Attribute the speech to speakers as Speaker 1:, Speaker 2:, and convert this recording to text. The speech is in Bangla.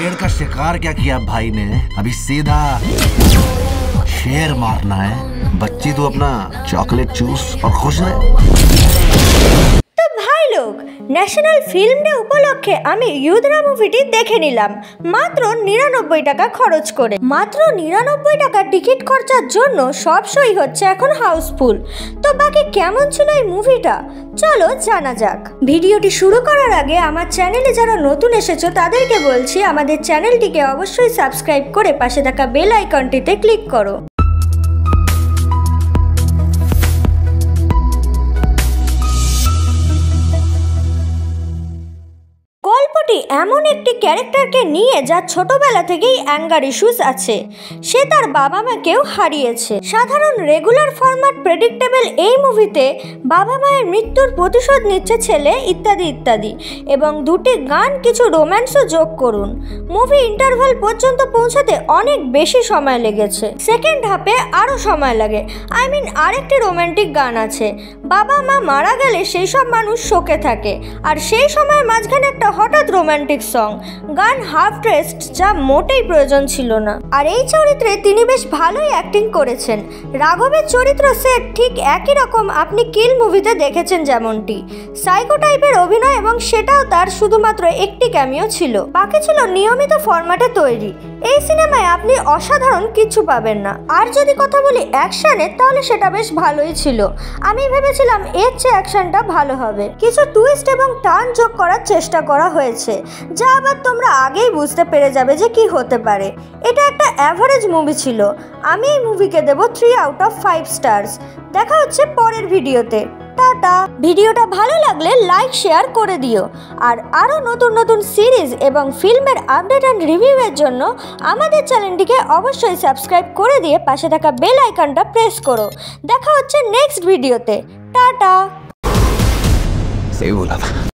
Speaker 1: शेर का शिकार क्या किया भाई ने, अभी सीधा शेर मारना है। बच्ची तू अपना चॉकलेट चूस और खुश रहे।
Speaker 2: तो भाई लोग, ন্যাশনাল ফিল্ম ডে উপলক্ষে আমি ইউদ্রা মুভিটি দেখে নিলাম মাত্র 99 টাকা খরচ করে। মাত্র 99 টাকা টিকিট খরচার জন্য সব শোই হচ্ছে এখন হাউসফুল। তো বাকি কেমন ছিল এই মুভিটা, চলো জানা যাক। ভিডিওটি শুরু করার আগে আমার চ্যানেলে যারা নতুন এসেছো তাদেরকে বলছি আমাদের চ্যানেলটিকে অবশ্যই সাবস্ক্রাইব করে পাশে থাকা বেল আইকনটিতে ক্লিক করো। গল্পটি এমন একটি ক্যারেক্টারকে নিয়ে যার ছোটবেলা থেকেই অ্যাঙ্গার ইস্যুস আছে। সে তার বাবা মাকেও হারিয়েছে। সাধারণ রেগুলার ফরম্যাট প্রেডিক্টেবল এই মুভিতে বাবা মায়ের মৃত্যুর প্রতিশোধ নিচ্ছে ছেলে ইত্যাদি ইত্যাদি, এবং দুটি গান কিছু রোম্যান্সও যোগ করুন। মুভি ইন্টারভাল পর্যন্ত পৌঁছাতে অনেক বেশি সময় লেগেছে। সেকেন্ড হাফে আরও সময় লাগে। আরেকটি রোম্যান্টিক গান আছে। বাবা মা মারা গেলে সেই সব মানুষ শোকে থাকে, আর সেই সময়ের মাঝখানে একটা হঠাৎ রোম্যান্টিক সং, গান হাফ ড্রেসড, যা মোটেই প্রয়োজন ছিল না। আর এই চরিত্রে তিনি বেশ ভালোই অ্যাক্টিং করেছেন। রাঘবের চরিত্র সেট ঠিক একই রকম আপনি কিল মুভিতে দেখেছেন যেমনটি। সাইকো টাইপের অভিনয়, এবং সেটাও তার শুধুমাত্র একটি ক্যামিও ছিল, বাকি ছিল নিয়মিত ফরম্যাটে তৈরি। এই সিনেমায় আপনি অসাধারণ কিছু পাবেন না। আর যদি কথা বলি অ্যাকশনের, তাহলে সেটা বেশ ভালোই ছিল। আমি ভেবেছিলাম এর চেয়ে অ্যাকশনটা ভালো হবে। কিছু টুইস্ট এবং টার্ন যোগ করার চেষ্টা করা হয়েছে, যা আবার তোমরা আগেই বুঝতে পেরে যাবে যে কি হতে পারে। এটা একটা অ্যাভারেজ মুভি ছিল। আমি এই মুভিকে দেব 3 আউট অফ 5 স্টার্স। দেখা হচ্ছে পরের ভিডিওতে। টাটা। ভিডিওটা ভালো লাগলে লাইক শেয়ার করে দিও। আর আরও নতুন নতুন সিরিজ এবং ফিল্মের আপডেট অ্যান্ড রিভিউয়ের জন্য আমাদের চ্যানেলটিকে অবশ্যই সাবস্ক্রাইব করে দিয়ে পাশে থাকা বেল আইকনটা প্রেস করো। দেখা হচ্ছে নেক্সট ভিডিওতে। টাটা।
Speaker 1: सही बोला था।